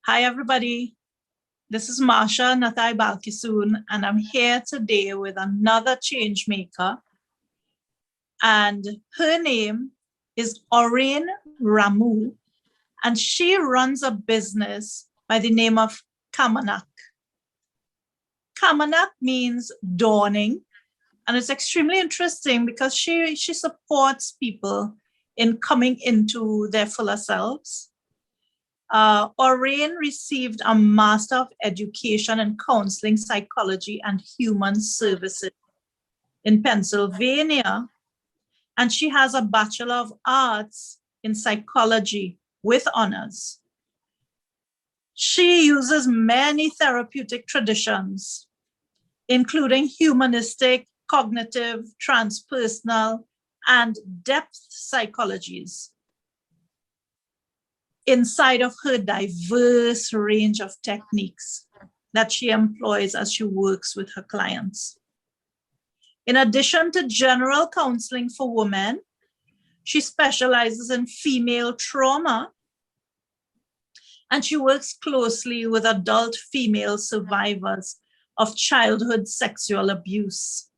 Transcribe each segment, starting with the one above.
Hi, everybody. This is Marsha Nathai Balkisoon, and I'm here today with another Changemaker. And her name is Oraine Ramoo, and she runs a business by the name of Kamanak. Kamanak means dawning, and it's extremely interesting because she supports people in coming into their fuller selves. Oraine received a Master of Education in Counseling, Psychology, and Human Services in Pennsylvania, and she has a Bachelor of Arts in Psychology with honors. She uses many therapeutic traditions, including humanistic, cognitive, transpersonal, and depth psychologies inside of her diverse range of techniques that she employs as she works with her clients. In addition to general counseling for women, she specializes in female trauma, and she works closely with adult female survivors of childhood sexual abuse.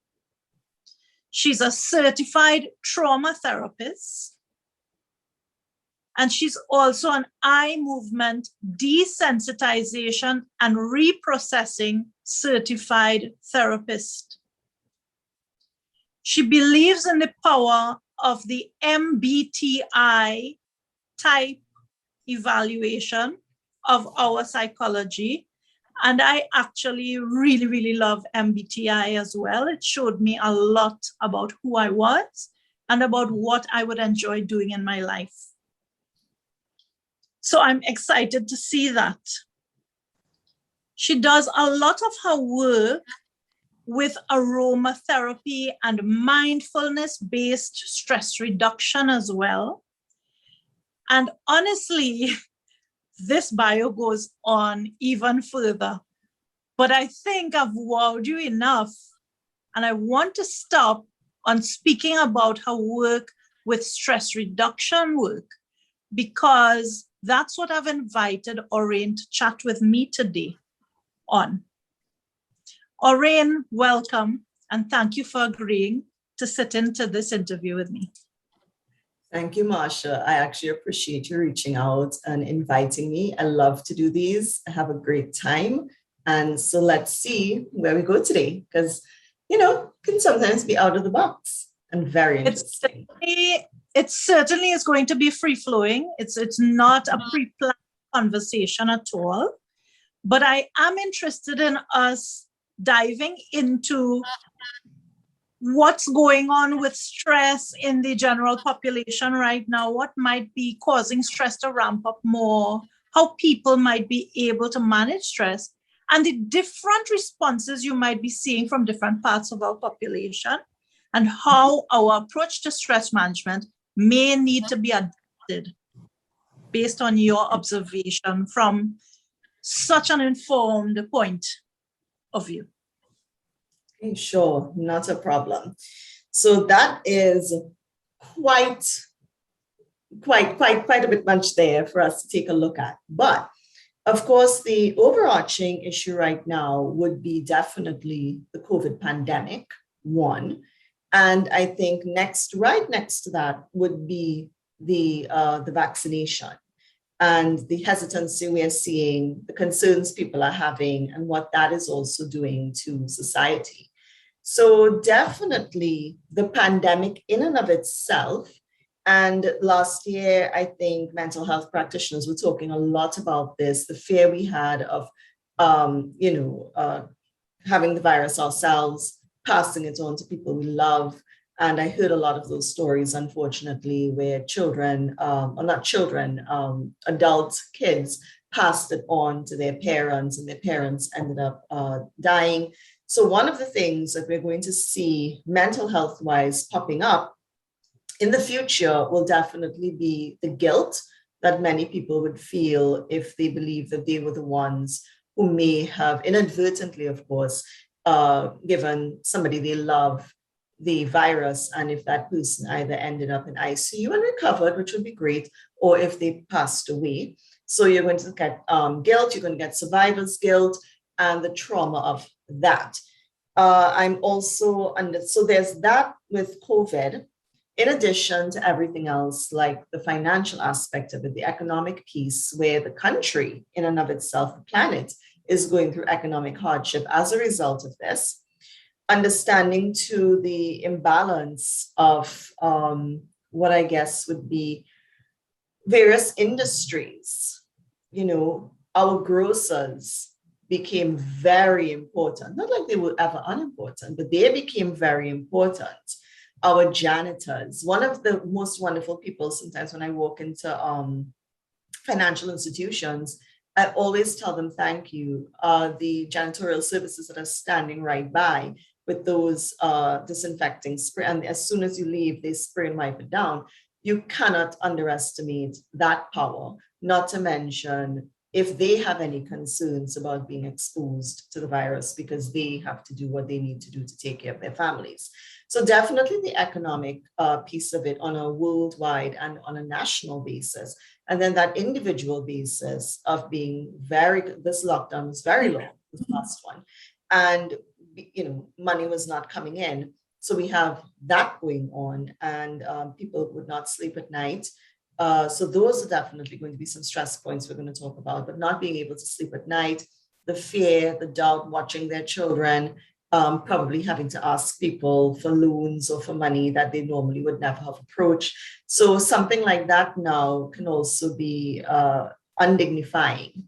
She's a certified trauma therapist, and she's also an eye movement desensitization and reprocessing certified therapist. She believes in the power of the MBTI type evaluation of our psychology. And I actually really, really love MBTI as well. It showed me a lot about who I was and about what I would enjoy doing in my life. So I'm excited to see that. She does a lot of her work with aromatherapy and mindfulness-based stress reduction as well. And honestly, this bio goes on even further, but I think I've wowed you enough, and I want to stop on speaking about her work with stress reduction work, because that's what I've invited Oraine to chat with me today on. Oraine, welcome, and thank you for agreeing to sit into this interview with me. Thank you, Marsha. I actually appreciate you reaching out and inviting me. I love to do these. I have a great time. And so let's see where we go today, because, can sometimes be out of the box and very interesting. It certainly is going to be free-flowing. It's not a pre-planned conversation at all. But I am interested in us diving into what's going on with stress in the general population right now, what might be causing stress to ramp up more, how people might be able to manage stress, and the different responses you might be seeing from different parts of our population, and how our approach to stress management may need to be adapted based on your observation from such an informed point of view. Okay, sure, not a problem. So that is quite a bit much there for us to take a look at. But of course, the overarching issue right now would be definitely the COVID pandemic, one. And I think right next to that would be the vaccination and the hesitancy we are seeing, the concerns people are having, and what that is also doing to society. So definitely the pandemic in and of itself. And last year, I think mental health practitioners were talking a lot about this, the fear we had of, having the virus ourselves, passing it on to people we love. And I heard a lot of those stories, unfortunately, where adult kids passed it on to their parents, and their parents ended up dying. So one of the things that we're going to see mental health-wise popping up in the future will definitely be the guilt that many people would feel if they believe that they were the ones who may have inadvertently, of course, given somebody they love the virus, and if that person either ended up in ICU and recovered, which would be great, or if they passed away. So you're going to get guilt, you're going to get survivor's guilt, and the trauma of that. I'm also under, so there's that with COVID, in addition to everything else, like the financial aspect of it, the economic piece, where the country in and of itself, the planet, is going through economic hardship as a result of this. Understanding to the imbalance of what I guess would be various industries. You know, our grocers became very important, not like they were ever unimportant, but they became very important. Our janitors, one of the most wonderful people, sometimes when I walk into financial institutions, I always tell them thank you. The janitorial services that are standing right by with those disinfecting spray, and as soon as you leave, they spray and wipe it down. You cannot underestimate that power, not to mention if they have any concerns about being exposed to the virus, because they have to do what they need to do to take care of their families. So definitely the economic piece of it on a worldwide and on a national basis. And then that individual basis of being this lockdown was very long, the last one. And, you know, money was not coming in. So we have that going on, and people would not sleep at night. So those are definitely going to be some stress points we're going to talk about, but not being able to sleep at night, the fear, the doubt, watching their children, probably having to ask people for loans or for money that they normally would never have approached. So something like that now can also be undignifying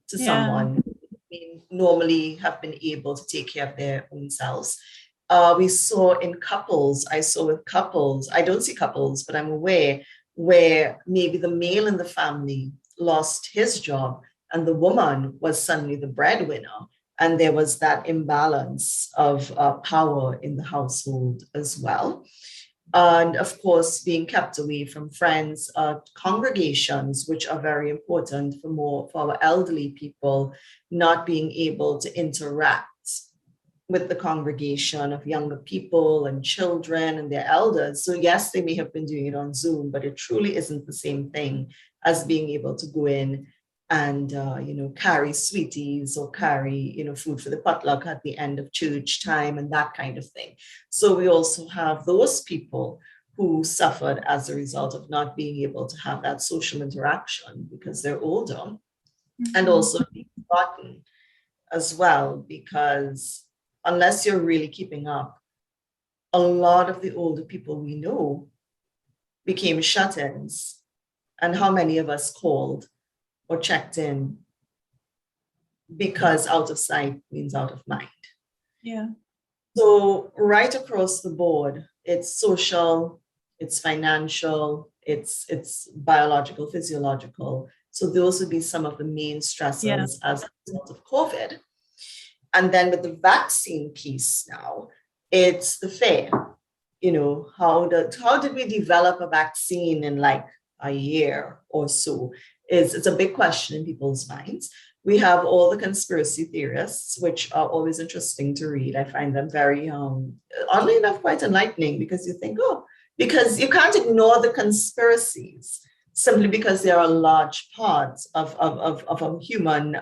to someone who normally have been able to take care of their own selves. We saw in couples, I don't see couples, but I'm aware, where maybe the male in the family lost his job and the woman was suddenly the breadwinner. And there was that imbalance of power in the household as well. And of course, being kept away from friends, congregations, which are very important for our elderly people, not being able to interact with the congregation of younger people and children and their elders. So yes, they may have been doing it on Zoom, but it truly isn't the same thing as being able to go in and carry sweeties or carry food for the potluck at the end of church time and that kind of thing. So we also have those people who suffered as a result of not being able to have that social interaction because they're older, and also being forgotten as well, because unless you're really keeping up, a lot of the older people we know became shut-ins. And how many of us called or checked in because out of sight means out of mind. Yeah. So right across the board, it's social, it's financial, it's biological, physiological. So those would be some of the main stressors as a result of COVID. And then with the vaccine piece now, it's the fear. How did we develop a vaccine in like a year or so? It's a big question in people's minds. We have all the conspiracy theorists, which are always interesting to read. I find them very, oddly enough, quite enlightening, because you think, because you can't ignore the conspiracies simply because they are a large part of a human,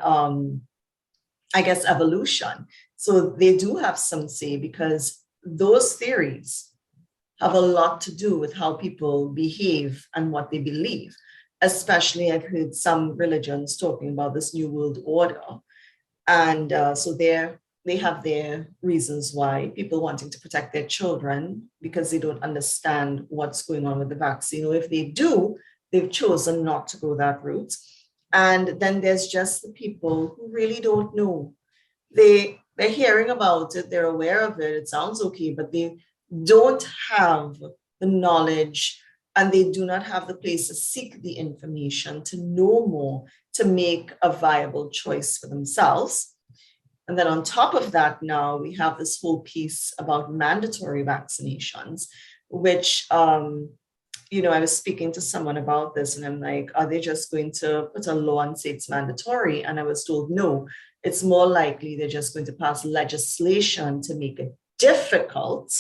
evolution. So they do have some say, because those theories have a lot to do with how people behave and what they believe. Especially, I've heard some religions talking about this new world order. And so they have their reasons why people wanting to protect their children because they don't understand what's going on with the vaccine. Or if they do, they've chosen not to go that route. And then there's just the people who really don't know. They're hearing about it, they're aware of it, it sounds okay, but they don't have the knowledge, and they do not have the place to seek the information, to know more, to make a viable choice for themselves. And then on top of that, now we have this whole piece about mandatory vaccinations, which, I was speaking to someone about this, and I'm like, are they just going to put a law and say it's mandatory? And I was told, no, it's more likely they're just going to pass legislation to make it difficult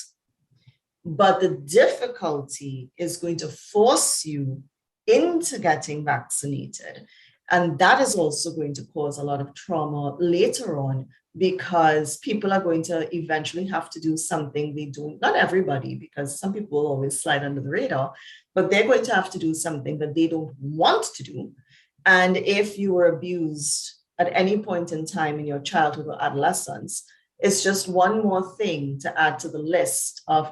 But the difficulty is going to force you into getting vaccinated. And that is also going to cause a lot of trauma later on, because people are going to eventually have to do something they don't, not everybody, because some people will always slide under the radar, but they're going to have to do something that they don't want to do. And if you were abused at any point in time in your childhood or adolescence, it's just one more thing to add to the list of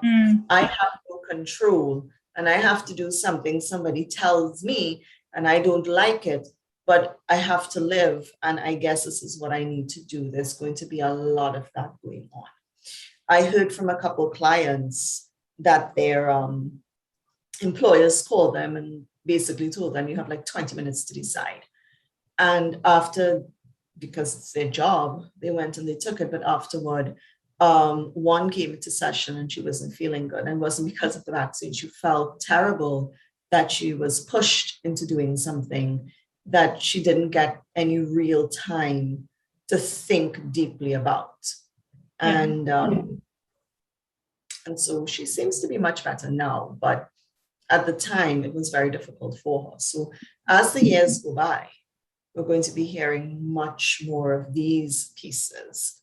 I have no control and I have to do something somebody tells me and I don't like it, but I have to live. And I guess this is what I need to do. There's going to be a lot of that going on. I heard from a couple of clients that their employers called them and basically told them, you have like 20 minutes to decide. And after, because it's their job, they went and they took it. But afterward, one came into session and she wasn't feeling good. And it wasn't because of the vaccine. She felt terrible that she was pushed into doing something that she didn't get any real time to think deeply about. And so she seems to be much better now. But at the time, it was very difficult for her. So as the years go by, we're going to be hearing much more of these pieces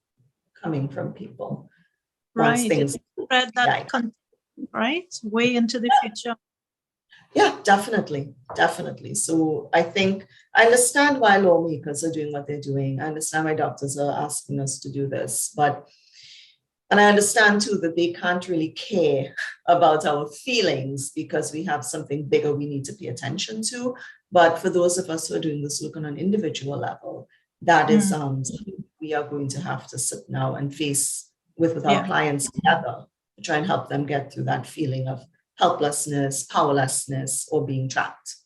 coming from people. Right. Things spread that right way into the future. Yeah, definitely. Definitely. So I think I understand why lawmakers are doing what they're doing. I understand why doctors are asking us to do this, and I understand too that they can't really care about our feelings because we have something bigger we need to pay attention to. But for those of us who are doing this work on an individual level, that is something we are going to have to sit now and face with our clients together to try and help them get through that feeling of helplessness, powerlessness, or being trapped.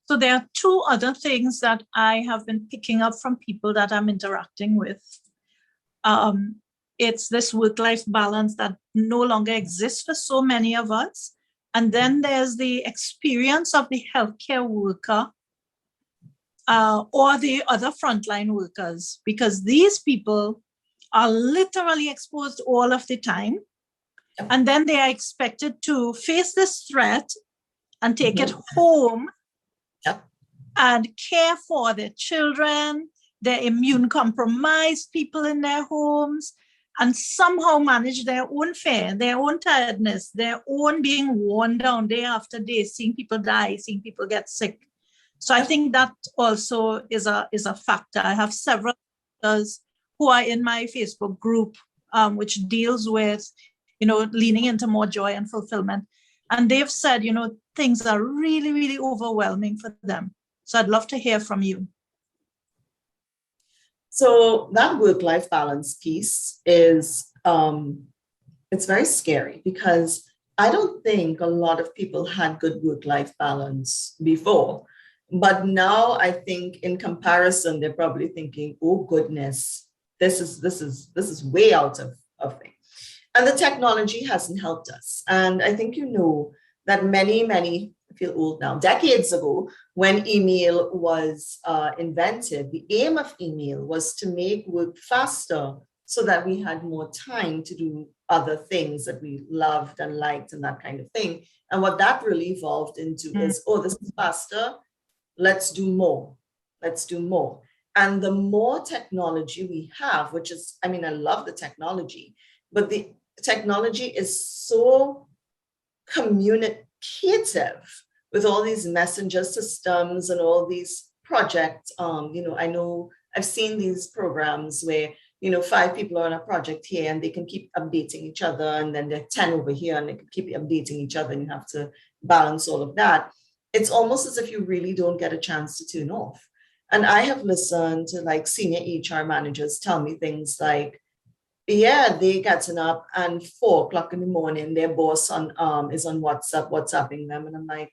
So there are two other things that I have been picking up from people that I'm interacting with. It's this work-life balance that no longer exists for so many of us. And then there's the experience of the healthcare worker or the other frontline workers, because these people are literally exposed all of the time. And then they are expected to face this threat and take it home and care for their children, their immune compromised people in their homes, and somehow manage their own fear, their own tiredness, their own being worn down day after day, seeing people die, seeing people get sick. So I think that also is a factor. I have several others who are in my Facebook group, which deals with, leaning into more joy and fulfillment. And they've said, things are really, really overwhelming for them. So I'd love to hear from you. So that work-life balance piece is, it's very scary because I don't think a lot of people had good work-life balance before. But now I think in comparison, they're probably thinking, oh goodness, this is way out of things. And the technology hasn't helped us. And I think that many, I feel old now, decades ago, when email was invented, the aim of email was to make work faster so that we had more time to do other things that we loved and liked and that kind of thing. And what that really evolved into is, this is faster, let's do more. And the more technology we have, which is, I love the technology, but the technology is so communicative with all these messenger systems and all these projects. I know I've seen these programs where, 5 people are on a project here and they can keep updating each other, and then there are 10 over here and they can keep updating each other, and you have to balance all of that. It's almost as if you really don't get a chance to tune off. And I have listened to senior HR managers tell me things like, they getting up and 4 o'clock in the morning, their boss is on WhatsApping them. And I'm like,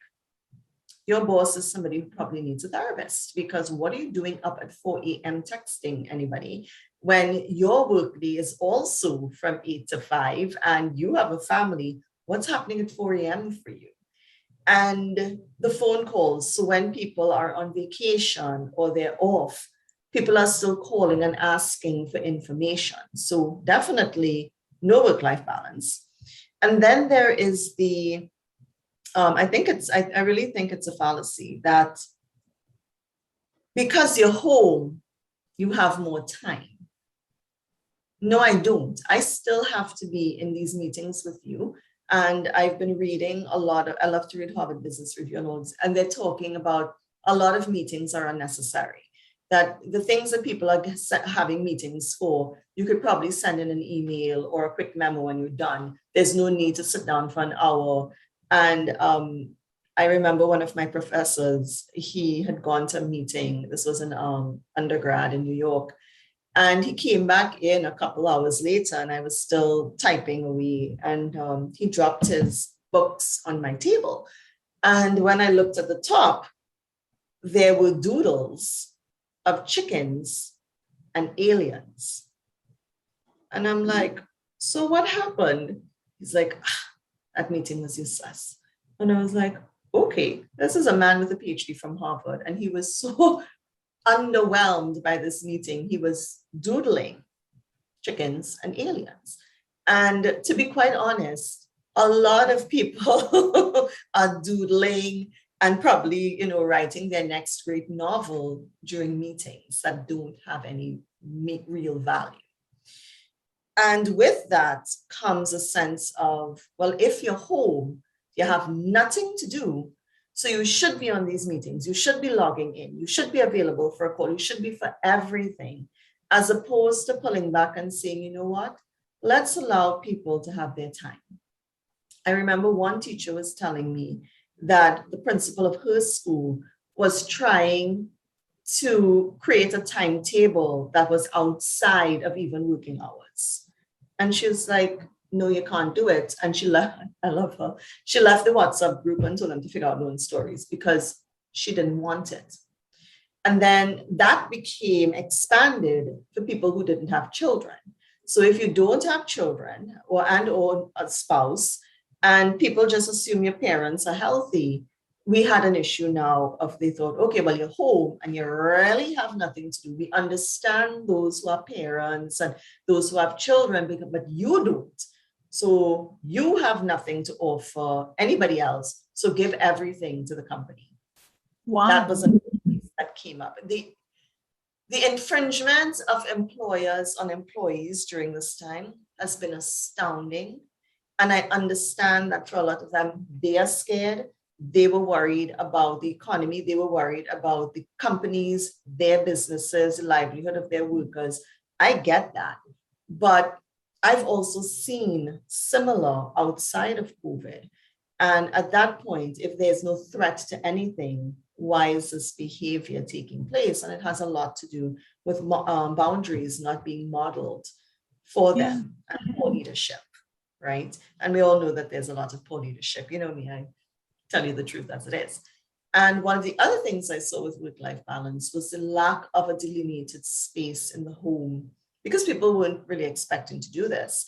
your boss is somebody who probably needs a therapist, because what are you doing up at 4 a.m. texting anybody when your workday is also from 8 to 5 and you have a family? What's happening at 4 a.m. for you? And the phone calls. So when people are on vacation or they're off, people are still calling and asking for information. So definitely no work-life balance. And then there is the, I really think it's a fallacy that because you're home, you have more time. No, I don't. I still have to be in these meetings with you. And I've been reading a lot of, I love to read Harvard Business Review and all, and they're talking about a lot of meetings are unnecessary. That the things that people are having meetings for, you could probably send in an email or a quick memo when you're done. There's no need to sit down for an hour. And I remember one of my professors, he had gone to a meeting. This was an undergrad in New York. And he came back in a couple hours later and I was still typing away. And he dropped his books on my table. And when I looked at the top, there were doodles of chickens and aliens. And I'm like, so what happened? He's like, that meeting was useless. And I was like, okay, this is a man with a PhD from Harvard. And he was so underwhelmed by this meeting. He was doodling chickens and aliens. And to be quite honest, a lot of people are doodling and probably, writing their next great novel during meetings that don't have any real value. And with that comes a sense of, well, if you're home, you have nothing to do. So you should be on these meetings. You should be logging in. You should be available for a call. You should be for everything, as opposed to pulling back and saying, you know what? Let's allow people to have their time. I remember one teacher was telling me that the principal of her school was trying to create a timetable that was outside of even working hours. And she was like, no, you can't do it. And she left, I love her. She left the WhatsApp group and told them to figure out their own stories because she didn't want it. And then that became expanded for people who didn't have children. So if you don't have children or a spouse, and people just assume your parents are healthy, we had an issue now of they thought, okay, well, you're home and you really have nothing to do. We understand those who are parents and those who have children, but you don't. So you have nothing to offer anybody else. So give everything to the company. Wow. That was a case that came up. The infringement of employers on employees during this time has been astounding. And I understand that for a lot of them, they are scared. They were worried about the economy. They were worried about the companies, their businesses, the livelihood of their workers. I get that. But I've also seen similar outside of COVID. And at that point, if there's no threat to anything, why is this behavior taking place? And it has a lot to do with boundaries not being modeled for them and poor leadership, right? And we all know that there's a lot of poor leadership. You know me, I tell you the truth as it is. And one of the other things I saw with work-life balance was the lack of a delineated space in the home, because people weren't really expecting to do this,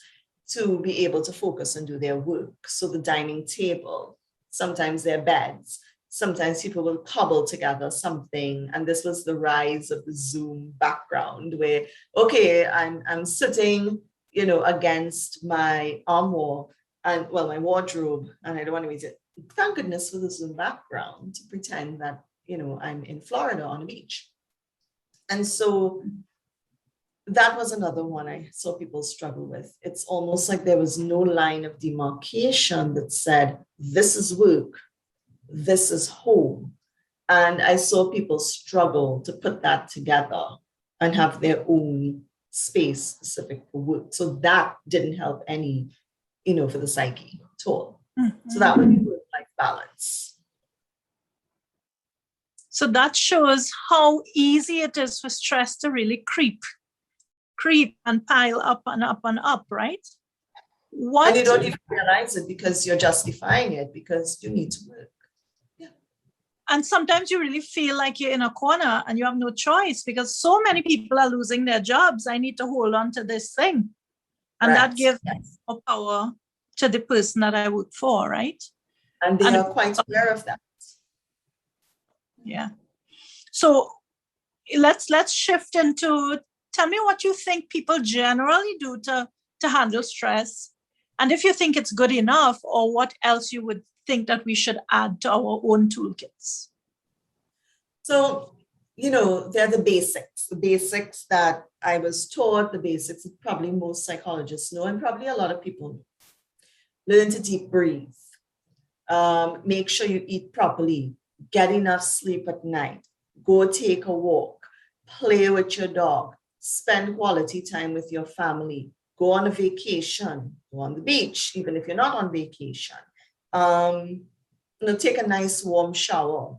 to be able to focus and do their work. So the dining table, sometimes their beds, sometimes people will cobble together something. And this was the rise of the Zoom background where, okay, I'm sitting, against my armoire and my wardrobe, and I don't want to use it. Thank goodness for the Zoom background to pretend that, I'm in Florida on a beach. And so that was another one I saw people struggle with. It's almost like there was no line of demarcation that said, this is work, this is home. And I saw people struggle to put that together and have their own space specific for work. So that didn't help any, for the psyche at all. Mm-hmm. So that would be work-life balance. So that shows how easy it is for stress to really creep and pile up and up and up, right? And you don't even realize it because you're justifying it because you need to work. Yeah. And sometimes you really feel like you're in a corner and you have no choice because so many people are losing their jobs. I need to hold on to this thing. And that gives more power to the person that I work for, right? And they are quite aware of that. Yeah. So let's shift into, tell me what you think people generally do to handle stress And if you think it's good enough, or what else you would think that we should add to our own toolkits? So, they're the basics that I was taught, the basics that probably most psychologists know, and probably a lot of people know. Learn to deep breathe. Make sure you eat properly. Get enough sleep at night. Go take a walk. Play with your dog. Spend quality time with your family. Go on a vacation. Go on the beach, even if you're not on vacation. Take a nice warm shower.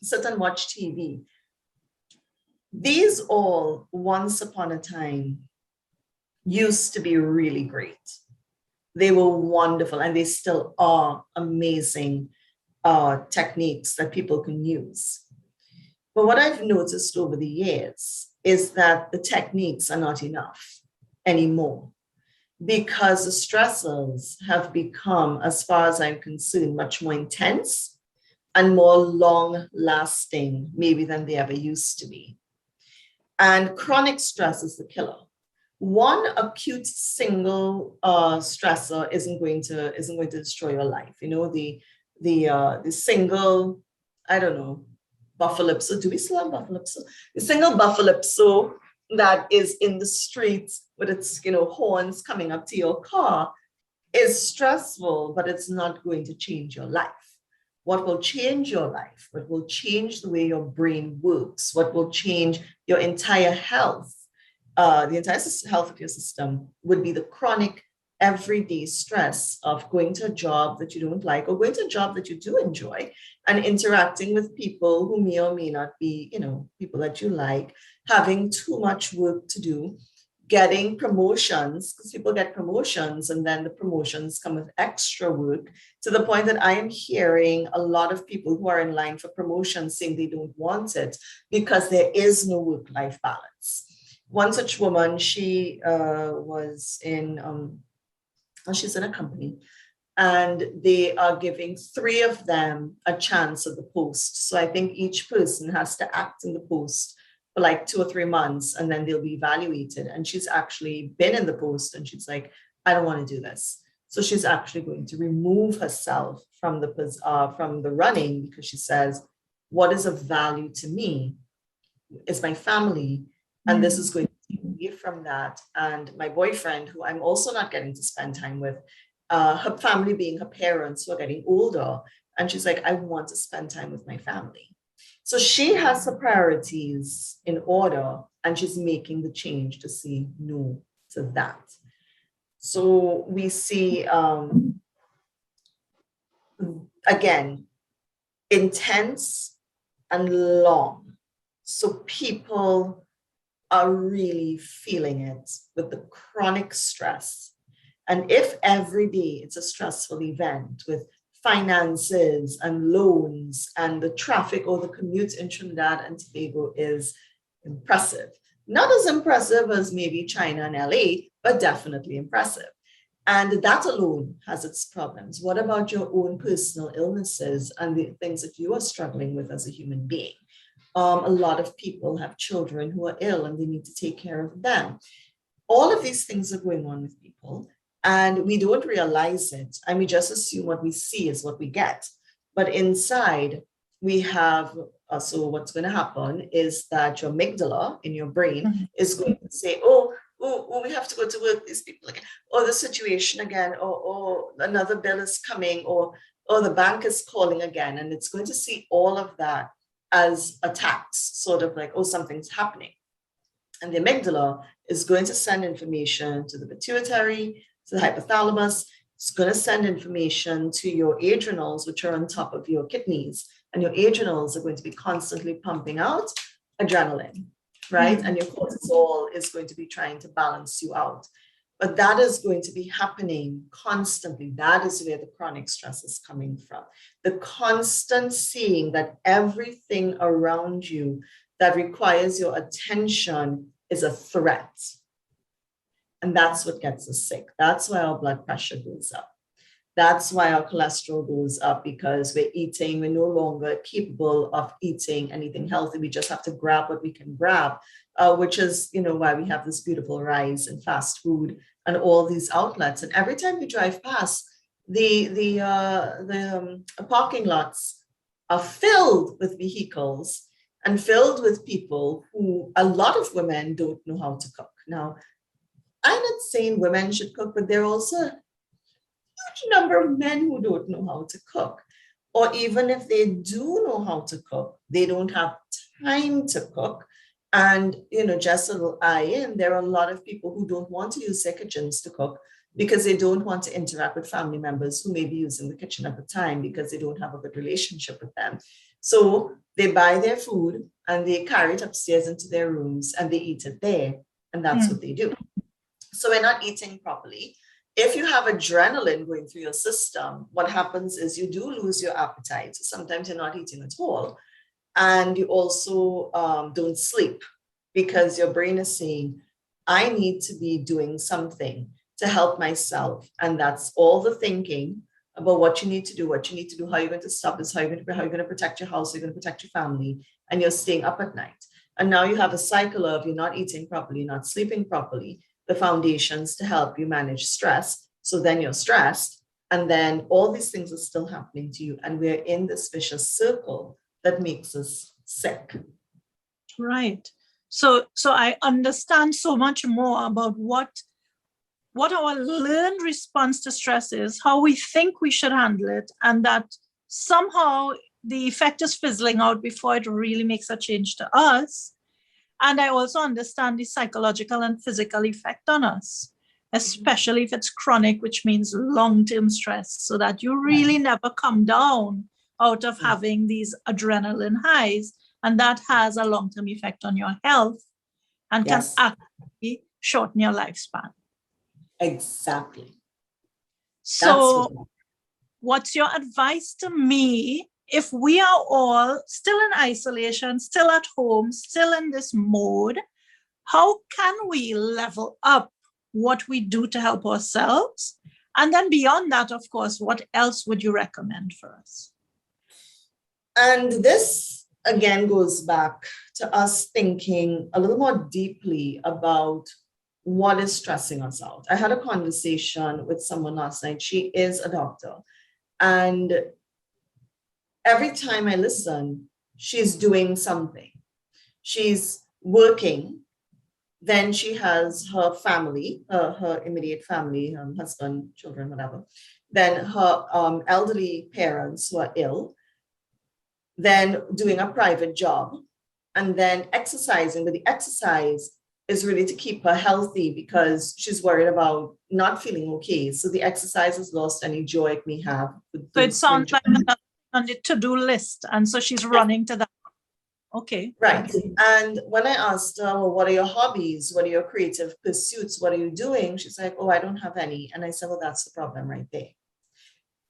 Sit and watch TV. These all, once upon a time, used to be really great. They were wonderful, and they still are amazing techniques that people can use. But what I've noticed over the years is that the techniques are not enough anymore, because the stressors have become, as far as I'm concerned, much more intense and more long-lasting, maybe, than they ever used to be. And chronic stress is the killer. One acute single stressor isn't going to destroy your life. The single, I don't know, buffalipso. Do we still have buffalipso? The single buffalipso that is in the streets with its horns coming up to your car is stressful, but it's not going to change your life. What will change your life, what will change the way your brain works, what will change your entire health, the entire health of your system, would be the chronic everyday stress of going to a job that you don't like, or going to a job that you do enjoy, and interacting with people who may or may not be, people that you like, having too much work to do, getting promotions, because people get promotions and then the promotions come with extra work, to the point that I am hearing a lot of people who are in line for promotions saying they don't want it because there is no work-life balance. One such woman, she was in, she's in a company, and they are giving 3 of them a chance at the post. So I think each person has to act in the post for like 2 or 3 months, and then they'll be evaluated. And she's actually been in the post, and she's like, I don't want to do this. So she's actually going to remove herself from the running, because she says, what is of value to me is my family. And this is going to take away from that. And my boyfriend, who I'm also not getting to spend time with, her family being her parents who are getting older. And she's like, I want to spend time with my family. So she has her priorities in order, and she's making the change to say no to that. So we see, again, intense and long. So people are really feeling it with the chronic stress. And if every day it's a stressful event with finances and loans, and the traffic or the commute in Trinidad and Tobago is impressive. Not as impressive as maybe China and LA, but definitely impressive. And that alone has its problems. What about your own personal illnesses and the things that you are struggling with as a human being? A lot of people have children who are ill and they need to take care of them. All of these things are going on with people, and we don't realize it, and we just assume what we see is what we get. But inside, we have, so what's going to happen is that your amygdala in your brain is going to say, oh, we have to go to work, these people again, or the situation again, or another bill is coming, or the bank is calling again. And it's going to see all of that as attacks, sort of like, oh, something's happening. And the amygdala is going to send information to the pituitary, to the hypothalamus. It's going to send information to your adrenals, which are on top of your kidneys. And your adrenals are going to be constantly pumping out adrenaline, right? And your cortisol is going to be trying to balance you out. But that is going to be happening constantly. That is where the chronic stress is coming from. The constant seeing that everything around you that requires your attention is a threat. And that's what gets us sick. That's why our blood pressure goes up. That's why our cholesterol goes up, because we're no longer capable of eating anything healthy. We just have to grab what we can grab, which is, why we have this beautiful rise in fast food and all these outlets. And every time you drive past, the parking lots are filled with vehicles and filled with people who, a lot of women don't know how to cook. Now, I'm not saying women should cook, but there are also a huge number of men who don't know how to cook. Or even if they do know how to cook, they don't have time to cook. And, just a little eye in, there are a lot of people who don't want to use their kitchens to cook because they don't want to interact with family members who may be using the kitchen at the time because they don't have a good relationship with them. So they buy their food and they carry it upstairs into their rooms and they eat it there. And that's what they do. So we're not eating properly. If you have adrenaline going through your system, what happens is you do lose your appetite. So sometimes you're not eating at all. And you also don't sleep because your brain is saying, I need to be doing something to help myself. And that's all the thinking about what you need to do, how you're going to stop this, how you're going to protect your house, how you're going to protect your family, and you're staying up at night. And now you have a cycle of you're not eating properly, not sleeping properly, the foundations to help you manage stress. So then you're stressed, and then all these things are still happening to you. And we're in this vicious circle that makes us sick. Right. So I understand so much more about what our learned response to stress is, how we think we should handle it, and that somehow the effect is fizzling out before it really makes a change to us. And I also understand the psychological and physical effect on us, especially if it's chronic, which means long-term stress, so that you really never come down out of having these adrenaline highs. And that has a long-term effect on your health and can actually shorten your lifespan. Exactly. So what's your advice to me if we are all still in isolation, still at home, still in this mode? How can we level up what we do to help ourselves? And then beyond that, of course, what else would you recommend for us? And this, again, goes back to us thinking a little more deeply about what is stressing us out. I had a conversation with someone last night. She is a doctor. And every time I listen, she's doing something. She's working. Then she has her family, her immediate family, her husband, children, whatever. Then her elderly parents who are ill. Then doing a private job. And then exercising. But the exercise is really to keep her healthy because she's worried about not feeling okay. So the exercise has lost any joy it may have. So it sounds like on the to-do list. And so she's running to that. Okay. Right. And when I asked her, well, what are your hobbies? What are your creative pursuits? What are you doing? She's like, oh, I don't have any. And I said, well, that's the problem right there.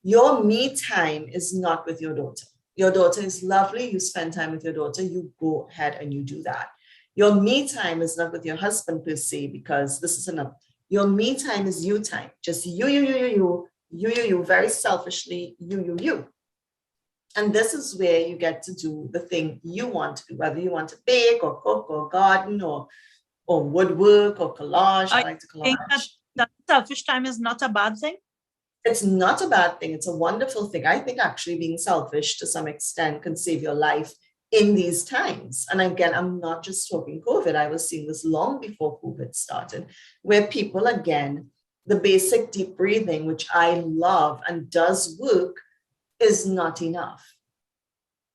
Your me time is not with your daughter. Your daughter is lovely. You spend time with your daughter. You go ahead and you do that. Your me time is not with your husband per se, because this is enough. Your me time is you time. Just you, very selfishly, you. And this is where you get to do the thing you want to do, whether you want to bake or cook or garden or woodwork or collage. I like to collage. That selfish time is not a bad thing? It's not a bad thing. It's a wonderful thing. I think actually being selfish to some extent can save your life in these times. And again, I'm not just talking COVID. I was seeing this long before COVID started, where people, again, the basic deep breathing, which I love and does work, is not enough.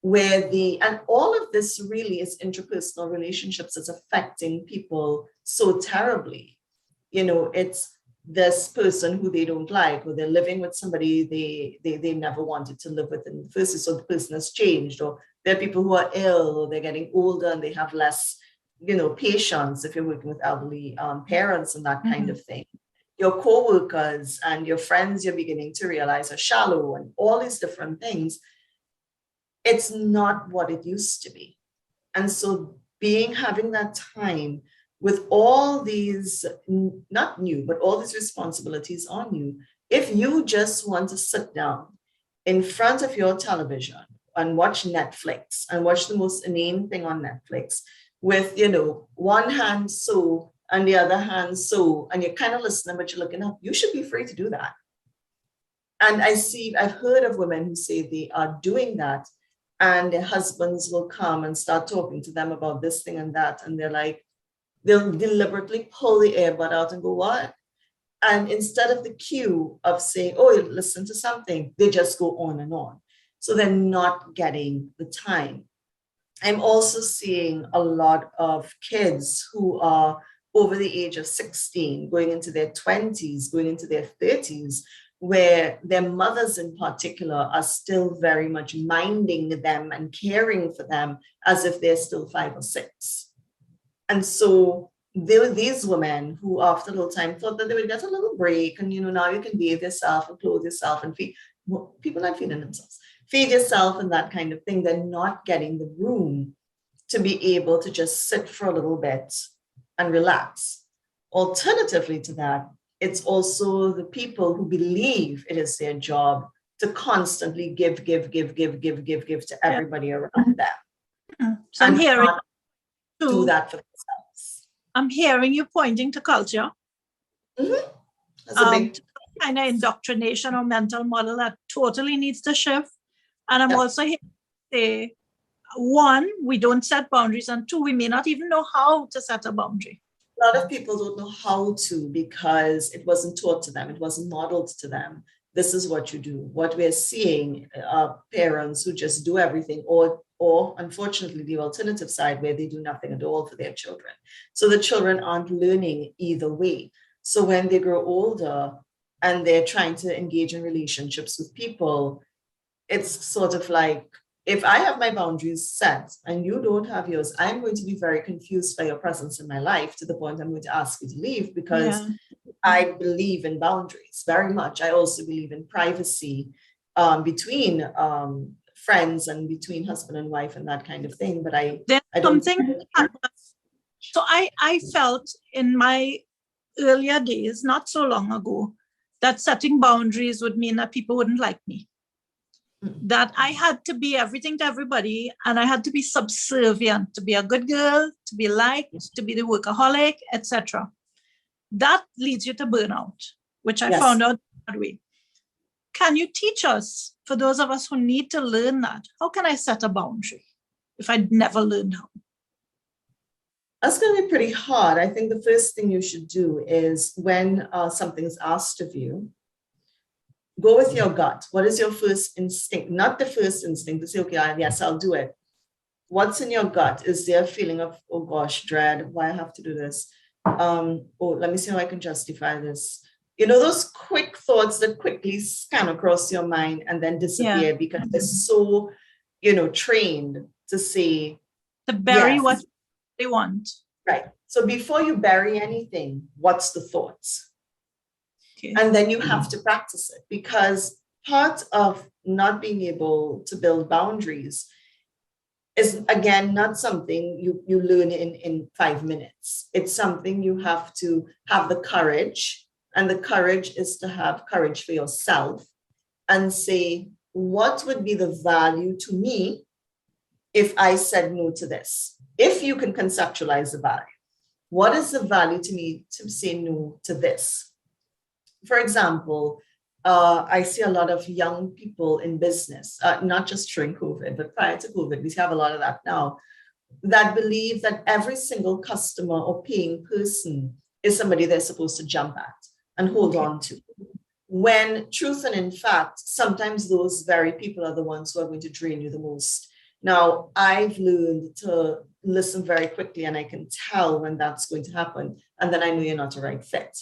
And all of this really is interpersonal relationships that's affecting people so terribly. It's this person who they don't like, or they're living with somebody they never wanted to live with in the first place, so the person has changed, or there are people who are ill, or they're getting older and they have less, patience if you're working with elderly parents and that kind of thing. Your co-workers and your friends you're beginning to realize are shallow, and all these different things. It's not what it used to be. And so having that time with all these, not new, but all these responsibilities on you, if you just want to sit down in front of your television and watch Netflix and watch the most inane thing on Netflix with, one hand sew On the other hand, and you're kind of listening, but you're looking up, you should be free to do that. And I've heard of women who say they are doing that, and their husbands will come and start talking to them about this thing and that. And they'll deliberately pull the earbud out and go, what? And instead of the cue of saying, oh, listen to something, they just go on and on. So they're not getting the time. I'm also seeing a lot of kids who are over the age of 16, going into their 20s, going into their 30s, where their mothers in particular are still very much minding them and caring for them as if they're still 5 or 6. And so there were these women who after a little time thought that they would get a little break and, now you can bathe yourself and clothe yourself and feed. Well, people not feeding themselves. Feed yourself and that kind of thing. They're not getting the room to be able to just sit for a little bit and relax. Alternatively to that, it's also the people who believe it is their job to constantly give to everybody around them. So I'm hearing do that for themselves. I'm hearing you pointing to culture. Mm-hmm. That's a big kind of indoctrination or mental model that totally needs to shift. And I'm also here to say, 1, we don't set boundaries, and 2, we may not even know how to set a boundary. A lot of people don't know how to because it wasn't taught to them. It wasn't modeled to them. This is what you do. What we're seeing are parents who just do everything, or unfortunately, the alternative side where they do nothing at all for their children. So the children aren't learning either way. So when they grow older and they're trying to engage in relationships with people, it's sort of like, if I have my boundaries set and you don't have yours, I'm going to be very confused by your presence in my life to the point I'm going to ask you to leave because I believe in boundaries very much. I also believe in privacy between friends and between husband and wife and that kind of thing. But I don't. So I felt in my earlier days, not so long ago, that setting boundaries would mean that people wouldn't like me. That I had to be everything to everybody, and I had to be subservient, to be a good girl, to be liked, to be the workaholic, etc. That leads you to burnout, which I found out that way. Can you teach us, for those of us who need to learn that, how can I set a boundary if I'd never learned how? That's going to be pretty hard. I think the first thing you should do is when something's asked of you, go with your gut. What is your first instinct? Not the first instinct to say, okay, yes, I'll do it. What's in your gut? Is there a feeling of, oh gosh, dread, why I have to do this? Let me see how I can justify this. Those quick thoughts that quickly scan across your mind and then disappear because they're so, trained to say. To bury what they want. Right. So before you bury anything, what's the thoughts? And then you have to practice it because part of not being able to build boundaries is, again, not something you learn in 5 minutes. It's something you have to have the courage, and the courage is to have courage for yourself and say, what would be the value to me if I said no to this? If you can conceptualize the value, what is the value to me to say no to this? For example, I see a lot of young people in business, not just during COVID, but prior to COVID, we have a lot of that now, that believe that every single customer or paying person is somebody they're supposed to jump at and hold on to. When truth and in fact, sometimes those very people are the ones who are going to drain you the most. Now, I've learned to listen very quickly and I can tell when that's going to happen. And then I know you're not a right fit.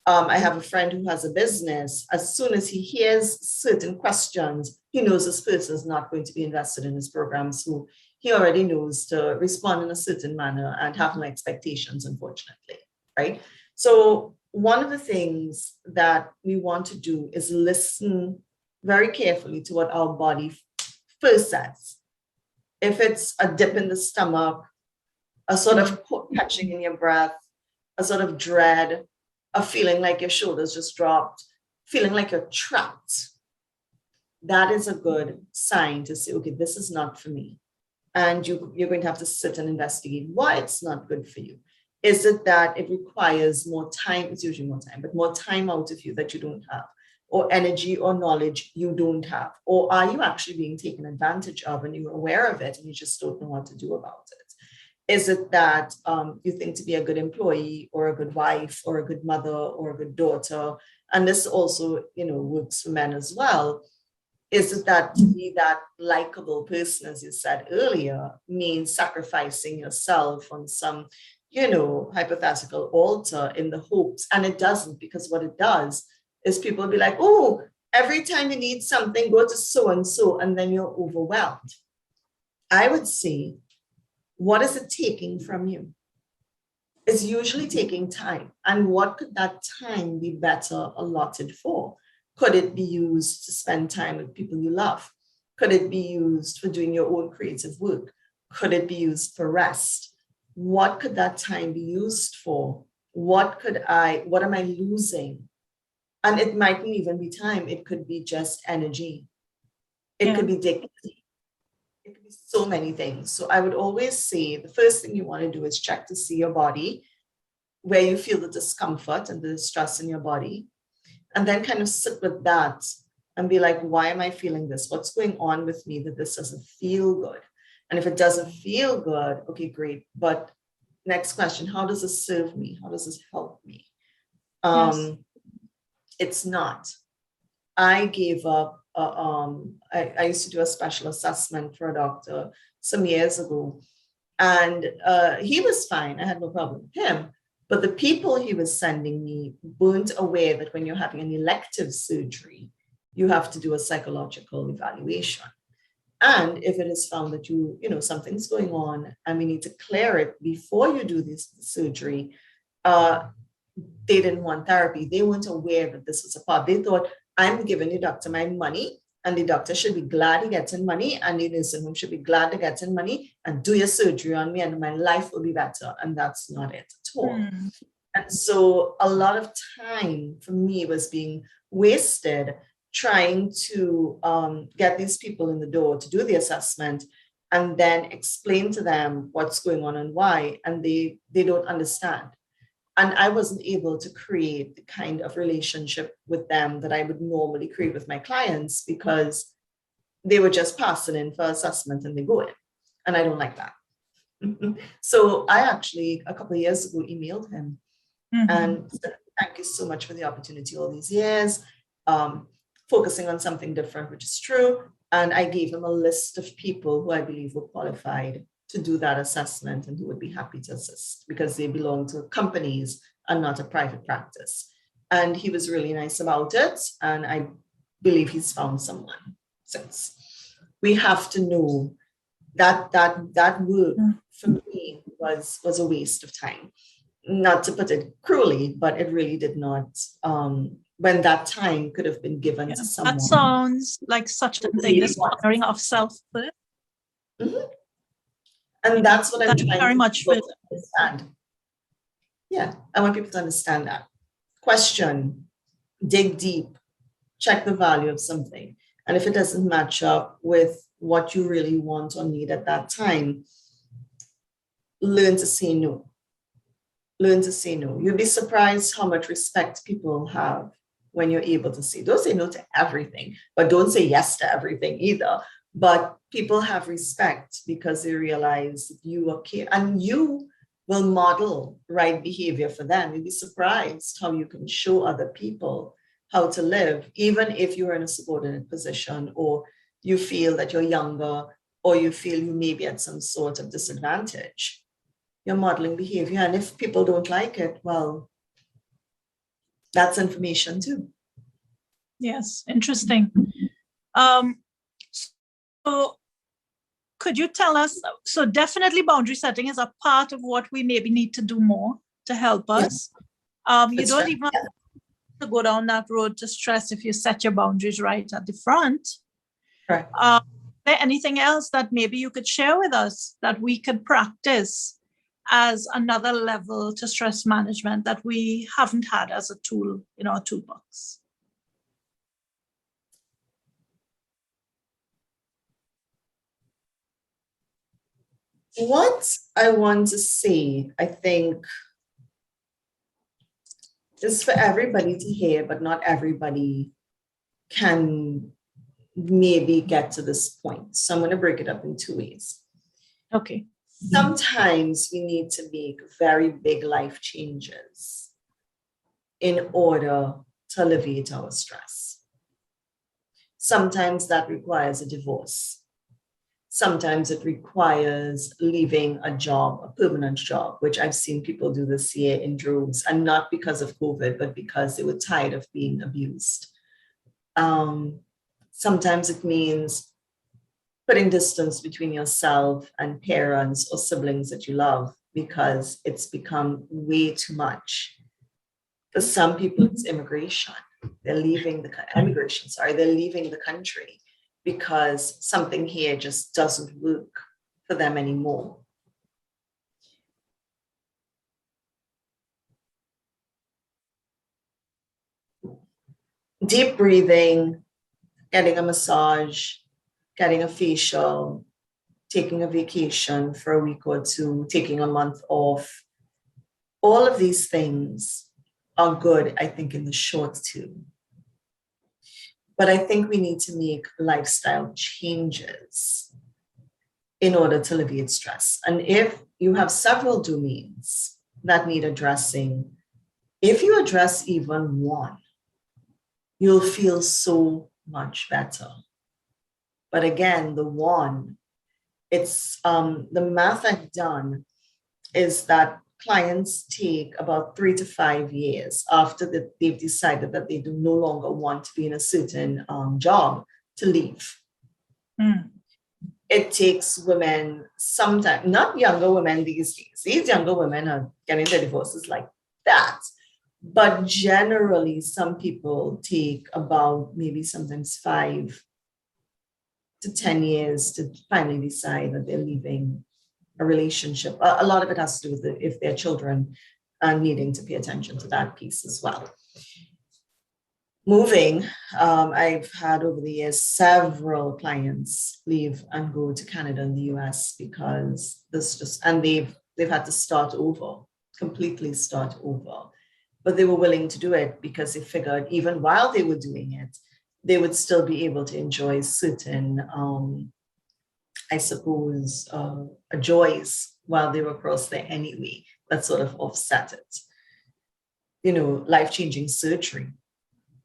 I have a friend who has a business. As soon as he hears certain questions, he knows this person is not going to be invested in his program. So he already knows to respond in a certain manner and have no expectations, unfortunately, right? So one of the things that we want to do is listen very carefully to what our body first says. If it's a dip in the stomach, a sort of catching in your breath, a sort of dread, a feeling like your shoulders just dropped, feeling like you're trapped, that is a good sign to say, okay, this is not for me. And you're going to have to sit and investigate why it's not good for you. Is it that it requires more time? It's usually more time, but more time out of you that you don't have, or energy or knowledge you don't have? Or are you actually being taken advantage of and you're aware of it and you just don't know what to do about it? Is it that you think to be a good employee or a good wife or a good mother or a good daughter? And this also, works for men as well. Is it that to be that likable person, as you said earlier, means sacrificing yourself on some, hypothetical altar in the hopes? And it doesn't, because what it does is people be like, oh, every time you need something, go to so-and-so, and then you're overwhelmed. I would say, what is it taking from you? It's usually taking time. And what could that time be better allotted for? Could it be used to spend time with people you love? Could it be used for doing your own creative work? Could it be used for rest? What could that time be used for? What am I losing? And it mightn't even be time. It could be just energy. It could be dignity. It could be so many things. So I would always say the first thing you want to do is check to see your body, where you feel the discomfort and the distress in your body. And then kind of sit with that and be like, why am I feeling this? What's going on with me that this doesn't feel good? And if it doesn't feel good, okay, great. But next question, how does this serve me? How does this help me? It's not. I gave up. I used to do a special assessment for a doctor some years ago. And he was fine. I had no problem with him. But the people he was sending me weren't aware that when you're having an elective surgery, you have to do a psychological evaluation. And if it is found that something's going on and we need to clear it before you do this surgery, they didn't want therapy. They weren't aware that this was a part. They thought, I'm giving the doctor my money, and the doctor should be glad he gets in money, and the nursing home should be glad to get in money and do your surgery on me, and my life will be better. And that's not it at all. And so a lot of time for me was being wasted trying to get these people in the door to do the assessment and then explain to them what's going on and why, and they don't understand. And I wasn't able to create the kind of relationship with them that I would normally create with my clients, because they were just passing in for assessment and they go in. And I don't like that. So I actually, a couple of years ago, emailed him and said, thank you so much for the opportunity all these years, focusing on something different, which is true. And I gave him a list of people who I believe were qualified to do that assessment and who would be happy to assist, because they belong to companies and not a private practice. And he was really nice about it. And I believe he's found someone since. We have to know that work for me was a waste of time. Not to put it cruelly, but it really did not. When that time could have been given to someone. That sounds like such a thing, this honoring of self. And that's what I'm trying very much to understand. Yeah, I want people to understand that. Question, dig deep, check the value of something. And if it doesn't match up with what you really want or need at that time, learn to say no. Learn to say no. You'll be surprised how much respect people have when you're able to say, don't say no to everything, but don't say yes to everything either. But people have respect because they realize that you are care, and you will model right behavior for them. You'll be surprised how you can show other people how to live, even if you're in a subordinate position, or you feel that you're younger, or you feel you may be at some sort of disadvantage. You're modeling behavior. And if people don't like it, well, that's information too. Yes, interesting. So could you tell us, so definitely boundary setting is a part of what we maybe need to do more to help us. You don't even have to go down that road to stress if you set your boundaries right at the front. Right. Is there anything else that maybe you could share with us that we could practice as another level to stress management that we haven't had as a tool in our toolbox? What I want to say, I think is for everybody to hear, but not everybody can maybe get to this point. So I'm going to break it up in two ways. Okay. Sometimes we need to make very big life changes in order to alleviate our stress. Sometimes that requires a divorce. Sometimes it requires leaving a job, a permanent job, which I've seen people do this year in droves, and not because of COVID, but because they were tired of being abused. Sometimes it means putting distance between yourself and parents or siblings that you love because it's become way too much. For some people, it's immigration. They're leaving they're leaving the country because something here just doesn't work for them anymore. Deep breathing, getting a massage, getting a facial, taking a vacation for a week or two, taking a month off. All of these things are good, I think, in the short term. But I think we need to make lifestyle changes in order to alleviate stress. And if you have several domains that need addressing, if you address even one, you'll feel so much better. But again, the one, it's the math I've done is that clients take about 3 to 5 years after they've decided that they do no longer want to be in a certain job to leave. It takes women sometimes, not younger women these days. These younger women are getting their divorces like that. But generally, some people take about maybe sometimes 5 to 10 years to finally decide that they're leaving a relationship. A lot of it has to do with if their children are needing to pay attention to that piece as well. Moving, I've had over the years several clients leave and go to Canada and the US because they've had to start over, completely start over. But they were willing to do it because they figured even while they were doing it, they would still be able to enjoy certain, I suppose, joys while they were across there anyway, that sort of offset it. You know, life-changing surgery.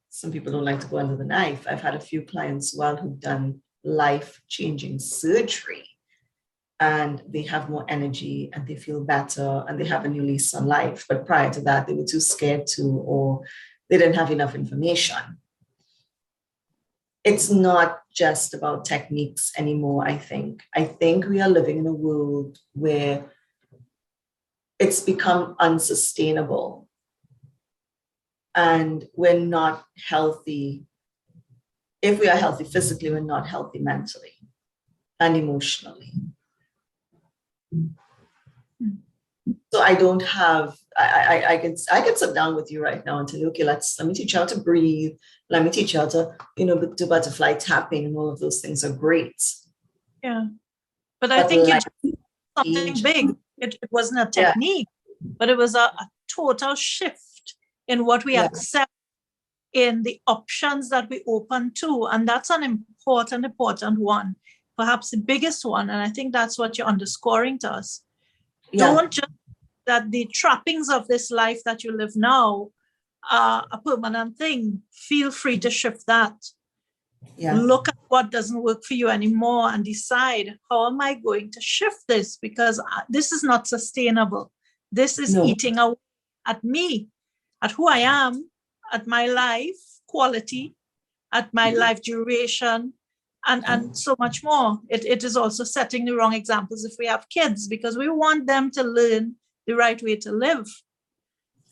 Some people don't like to go under the knife. I've had a few clients who've done life-changing surgery and they have more energy and they feel better and they have a new lease on life. But prior to that, they were too scared to, or they didn't have enough information. It's not just about techniques anymore, I think. I think we are living in a world where it's become unsustainable and we're not healthy. If we are healthy physically, we're not healthy mentally and emotionally. So I don't have, I can sit down with you right now and tell you, okay, let me teach you how to breathe. Let me teach you how to, do butterfly tapping, and all of those things are great. Yeah. But I think you did something big. It wasn't a technique, but it was a total shift in what we accept, in the options that we open to. And that's an important one, perhaps the biggest one. And I think that's what you're underscoring to us. Yeah. Don't just that the trappings of this life that you live now are a permanent thing. Feel free to shift that. Yeah. Look at what doesn't work for you anymore and decide, how am I going to shift this? Because this is not sustainable. This is eating away at me, at who I am, at my life quality, at my life duration, and so much more. It is also setting the wrong examples if we have kids, because we want them to learn the right way to live.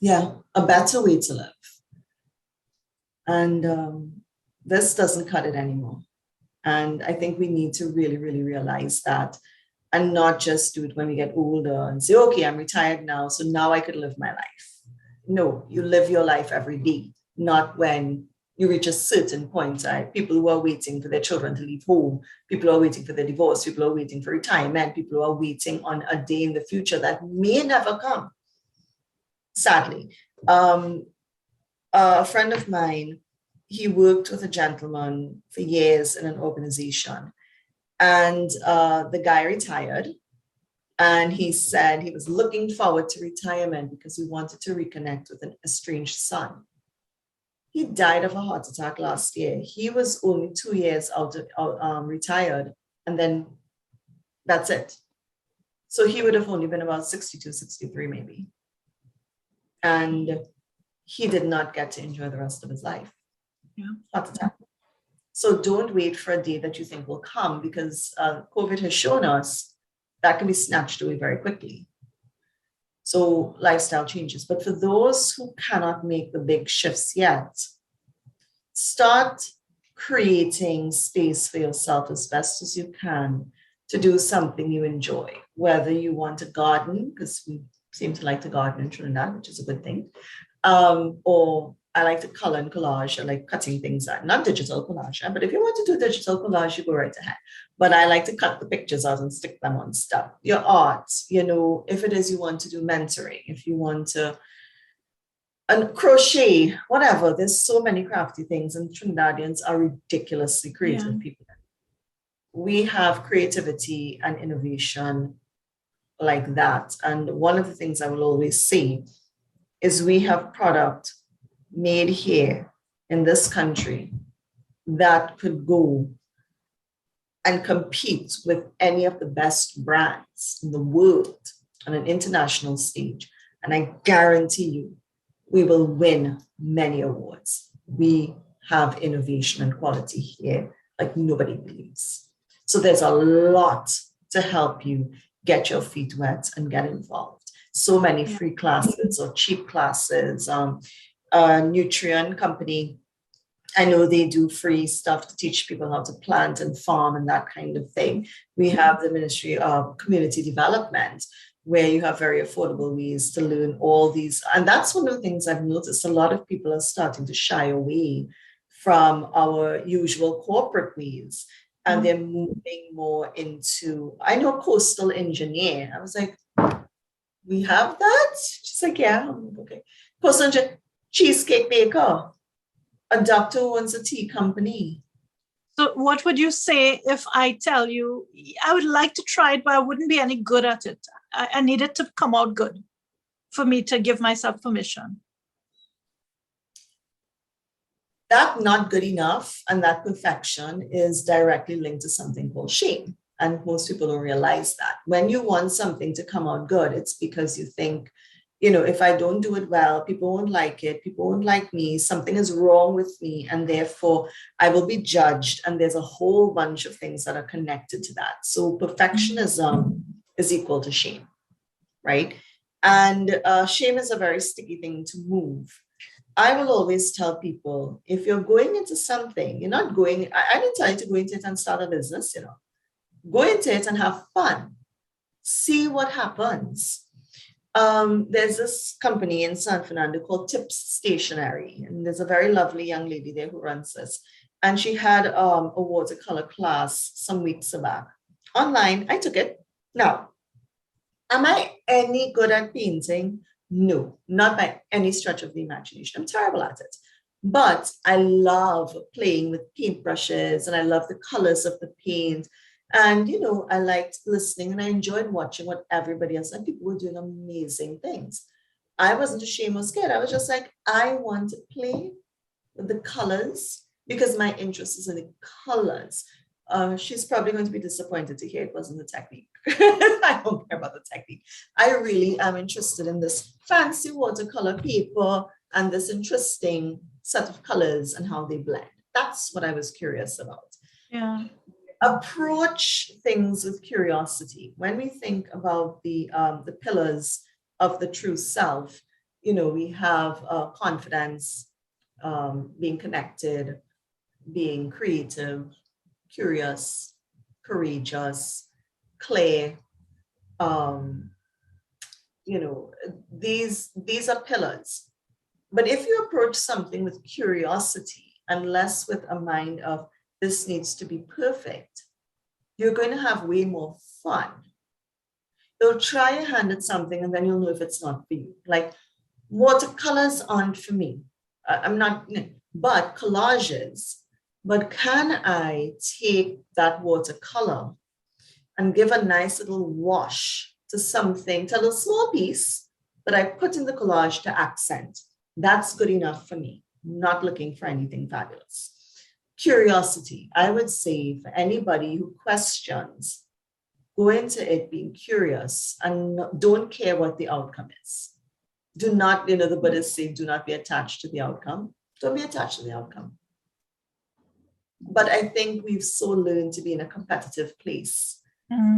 Yeah, a better way to live. And this doesn't cut it anymore. And I think we need to really, really realize that, and not just do it when we get older and say, okay, I'm retired now, so now I could live my life. No, you live your life every day, not when you reach a certain point. People who are waiting for their children to leave home, people who are waiting for their divorce, people who are waiting for retirement, people who are waiting on a day in the future that may never come, sadly. a friend of mine, he worked with a gentleman for years in an organization, and the guy retired. And he said he was looking forward to retirement because he wanted to reconnect with an estranged son. He died of a heart attack last year. He was only 2 years retired, and then that's it. So he would have only been about 62, 63 maybe. And he did not get to enjoy the rest of his life. Yeah. Heart attack. So don't wait for a day that you think will come, because COVID has shown us that can be snatched away very quickly. So lifestyle changes. But for those who cannot make the big shifts yet, start creating space for yourself as best as you can to do something you enjoy, whether you want to garden, because we seem to like to garden in Trinidad, which is a good thing, or I like to color and collage. I like cutting things out, not digital collage, but if you want to do digital collage, you go right ahead. But I like to cut the pictures out and stick them on stuff. Your art, if it is you want to do mentoring, if you want to crochet, whatever, there's so many crafty things, and Trinidadians are ridiculously creative people. We have creativity and innovation like that. And one of the things I will always say is we have product made here in this country that could go and compete with any of the best brands in the world on an international stage. And I guarantee you, we will win many awards. We have innovation and quality here like nobody believes. So there's a lot to help you get your feet wet and get involved. So many free classes or cheap classes. Nutrient company, I know they do free stuff to teach people how to plant and farm and that kind of thing. We have the Ministry of Community Development, where you have very affordable ways to learn all these. And that's one of the things I've noticed. A lot of people are starting to shy away from our usual corporate ways, and they're moving more into, I know, coastal engineer. I was like, we have that? She's like, yeah, okay. Coastal engineer, cheesecake baker, a doctor who owns a tea company. So what would you say if I tell you, I would like to try it, but I wouldn't be any good at it? I need it to come out good for me to give myself permission. That not good enough and that perfection is directly linked to something called shame. And most people don't realize that. When you want something to come out good, it's because you think, if I don't do it well, people won't like it. People won't like me. Something is wrong with me. And therefore, I will be judged. And there's a whole bunch of things that are connected to that. So perfectionism is equal to shame, right? And shame is a very sticky thing to move. I will always tell people, if you're going into something, you're not going, I didn't tell you to go into it and start a business, Go into it and have fun. See what happens. There's this company in San Fernando called Tips Stationery, and there's a very lovely young lady there who runs this. And she had a watercolor class some weeks back. Online, I took it. Now, am I any good at painting? No, not by any stretch of the imagination. I'm terrible at it. But I love playing with paintbrushes, and I love the colors of the paint. And, I liked listening, and I enjoyed watching what everybody else, and people were doing amazing things. I wasn't ashamed or scared. I was just like, I want to play with the colors because my interest is in the colors. She's probably going to be disappointed to hear it wasn't the technique. I don't care about the technique. I really am interested in this fancy watercolor paper and this interesting set of colors and how they blend. That's what I was curious about. Yeah. Approach things with curiosity. When we think about the pillars of the true self, we have confidence, being connected, being creative, curious, courageous, clear. These are pillars. But if you approach something with curiosity and less with a mind of this needs to be perfect, you're going to have way more fun. You'll try your hand at something and then you'll know if it's not for you. Like watercolors aren't for me. I'm not, but collages. But can I take that watercolor and give a nice little wash to something, to a little small piece that I put in the collage to accent? That's good enough for me. Not looking for anything fabulous. Curiosity, I would say, for anybody who questions, go into it being curious and don't care what the outcome is. Do not, the Buddhists say, do not be attached to the outcome. Don't be attached to the outcome. But I think we've so learned to be in a competitive place,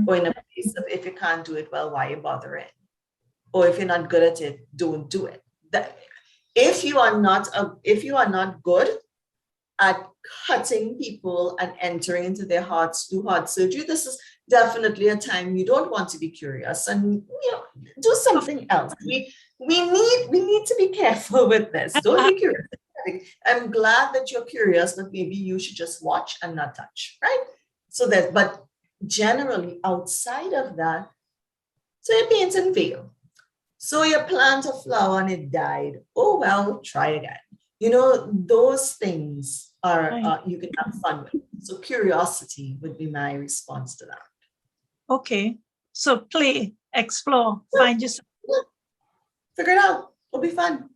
or in a place of, if you can't do it well, why are you bothering? Or if you're not good at it, don't do it. If you are not good at cutting people and entering into their hearts through heart surgery, this is definitely a time you don't want to be curious, and do something else. We need to be careful with this. Don't be curious. I'm glad that you're curious, but maybe you should just watch and not touch, right? But generally outside of that, so you paint and fail. So you plant a flower and it died. Oh, well, try again. Those things are you can have fun with. So curiosity would be my response to that. Okay. So play, explore, find yourself. Figure it out. It'll be fun.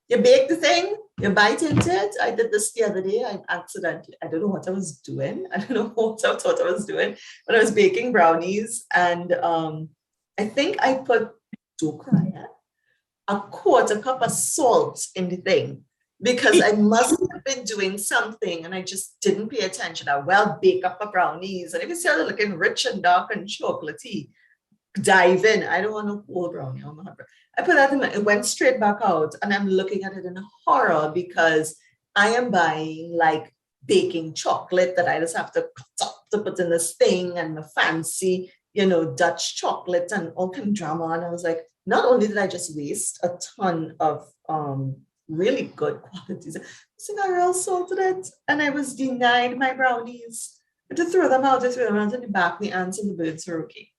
You bake the thing, you bite into it. I did this the other day. I don't know what I was doing. I don't know what I thought I was doing, but I was baking brownies, and I think I put, don't cry, a quarter cup of salt in the thing, because I must have been doing something and I just didn't pay attention. I bake up a brownies, and if you see how looking rich and dark and chocolatey, dive in. I don't want no cold brownie. I put that in it went straight back out, and I'm looking at it in horror because I am buying like baking chocolate that I just have to cut up to put in this thing, and the fancy, Dutch chocolate and all kind of drama. And I was like, not only did I just waste a ton of really good qualities, I real salted it, and I was denied my brownies. But to throw them out in the back, the ants and the birds are okay.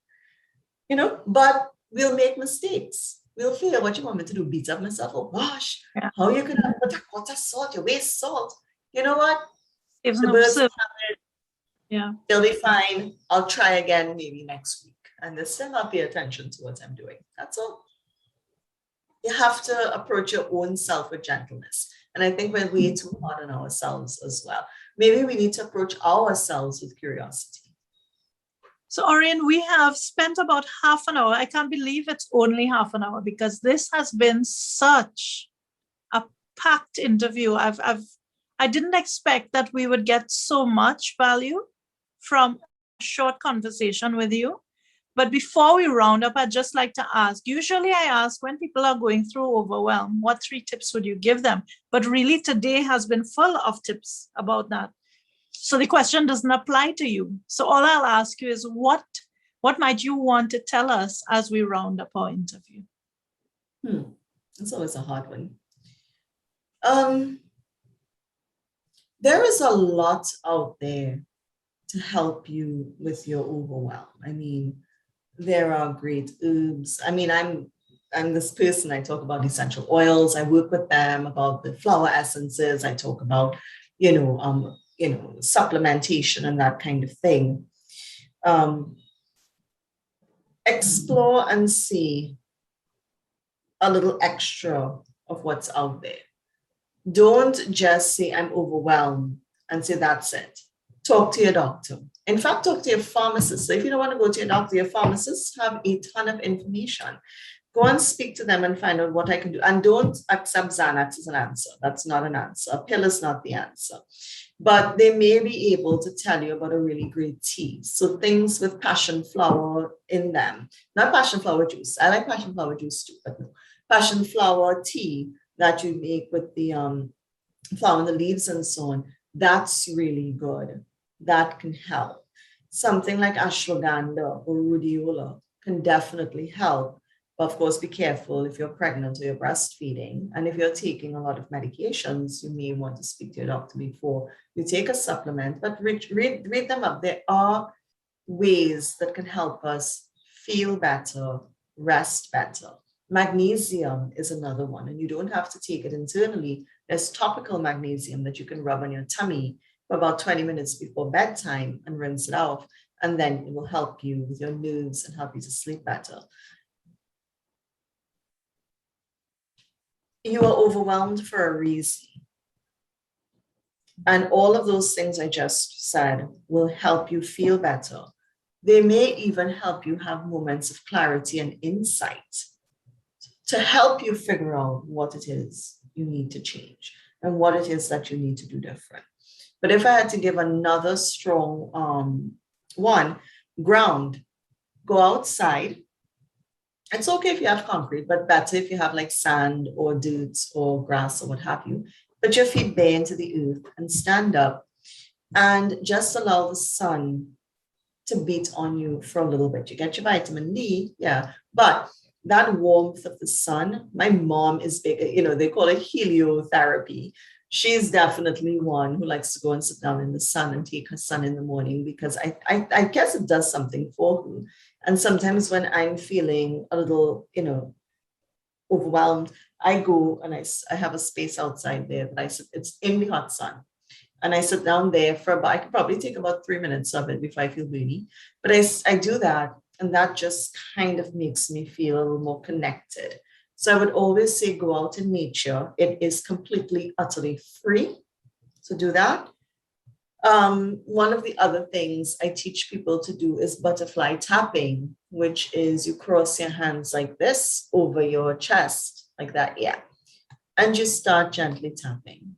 But we'll make mistakes. We'll fail. What you want me to do? Beat up myself? Oh gosh, how you can put a quarter salt? You waste salt. You know what? If the birds have it. Yeah, they'll be fine. I'll try again maybe next week, and they'll still not pay attention to what I'm doing. That's all. You have to approach your own self with gentleness, and I think we're way too hard on ourselves as well. Maybe we need to approach ourselves with curiosity. So, Oraine, we have spent about half an hour. I can't believe it's only half an hour, because this has been such a packed interview. I didn't expect that we would get so much value from a short conversation with you. But before we round up, I'd just like to ask, usually I ask when people are going through overwhelm, what 3 tips would you give them? But really today has been full of tips about that. So the question doesn't apply to you. So all I'll ask you is, what might you want to tell us as we round up our interview? That's always a hard one. There is a lot out there to help you with your overwhelm. I mean, there are great herbs. I mean, I'm this person, I talk about essential oils. I work with them about the flower essences. I talk about, supplementation and that kind of thing. Explore and see a little extra of what's out there. Don't just say, I'm overwhelmed, and say, that's it. Talk to your doctor. In fact, talk to your pharmacist. So if you don't want to go to your doctor, your pharmacists have a ton of information. Go and speak to them and find out what I can do. And don't accept Xanax as an answer. That's not an answer. A pill is not the answer. But they may be able to tell you about a really great tea. So things with passion flower in them. Not passion flower juice. I like passion flower juice too, but no. Passion flower tea that you make with the flower and the leaves and so on. That's really good. That can help. Something like ashwagandha or rhodiola can definitely help. But of course, be careful if you're pregnant or you're breastfeeding. And if you're taking a lot of medications, you may want to speak to your doctor before you take a supplement. But read them up. There are ways that can help us feel better, rest better. Magnesium is another one, and you don't have to take it internally. There's topical magnesium that you can rub on your tummy for about 20 minutes before bedtime and rinse it off. And then it will help you with your nerves and help you to sleep better. You are overwhelmed for a reason. And all of those things I just said will help you feel better. They may even help you have moments of clarity and insight to help you figure out what it is you need to change and what it is that you need to do different. But if I had to give another strong one, ground, go outside. It's okay if you have concrete, but better if you have like sand or dirt or grass or what have you. Put your feet bare into the earth and stand up and just allow the sun to beat on you for a little bit. You get your vitamin D, yeah, but that warmth of the sun, my mom is big, they call it heliotherapy. She's definitely one who likes to go and sit down in the sun and take her sun in the morning because I guess it does something for her. And sometimes when I'm feeling a little, overwhelmed, I go and I have a space outside there that I sit, it's in the hot sun. And I sit down there for about, I could probably take about 3 minutes of it before I feel weary. But I do that, and that just kind of makes me feel a little more connected. So I would always say go out in nature. It is completely, utterly free. So do that. One of the other things I teach people to do is butterfly tapping, which is you cross your hands like this over your chest, like that, yeah. And just start gently tapping.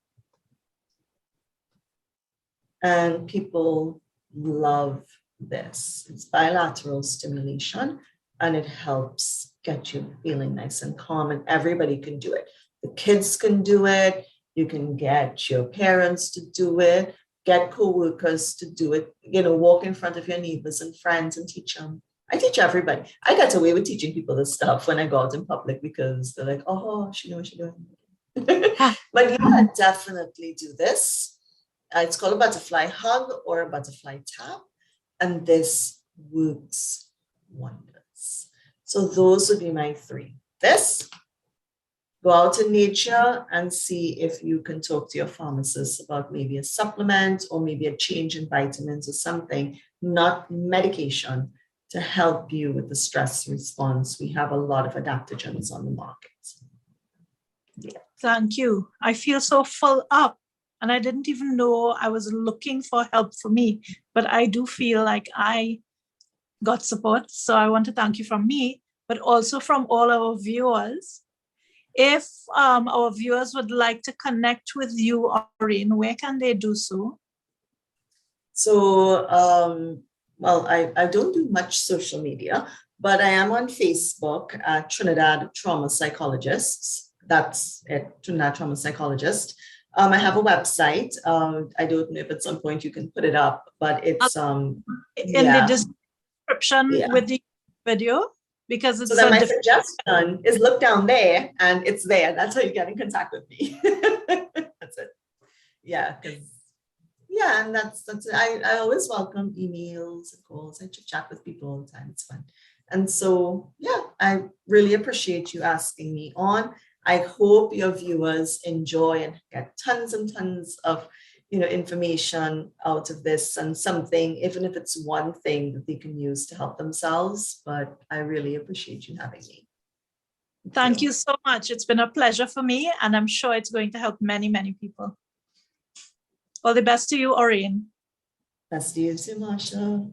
And people love this. It's bilateral stimulation, and it helps get you feeling nice and calm, and everybody can do it. The kids can do it. You can get your parents to do it, get co-workers to do it, walk in front of your neighbors and friends and teach them. I teach everybody. I get away with teaching people this stuff when I go out in public because they're like, oh, she knows what she's doing. But yeah, definitely do this. It's called a butterfly hug or a butterfly tap, and this works wonders. So those would be my 3. This, go out in nature and see if you can talk to your pharmacist about maybe a supplement or maybe a change in vitamins or something, not medication, to help you with the stress response. We have a lot of adaptogens on the market. Thank you. I feel so full up. And I didn't even know I was looking for help for me, but I do feel like I got support. So I want to thank you from me, but also from all our viewers. If our viewers would like to connect with you, Oraine, where can they do so? So, I don't do much social media, but I am on Facebook at Trinidad Trauma Psychologists. That's it, Trinidad Trauma Psychologist. I have a website. I don't know if at some point you can put it up, but it's in the description with the video, because it's so that my suggestion is look down there and it's there. That's how you get in contact with me. That's it. Yeah, and that's it. I always welcome emails and calls. I chat with people all the time. It's fun. And so I really appreciate you asking me on. I hope your viewers enjoy and get tons and tons of, information out of this, and something, even if it's one thing that they can use to help themselves. But I really appreciate you having me. Thank you so much. It's been a pleasure for me, and I'm sure it's going to help many, many people. All the best to you, Oraine. Best to you too, Marsha.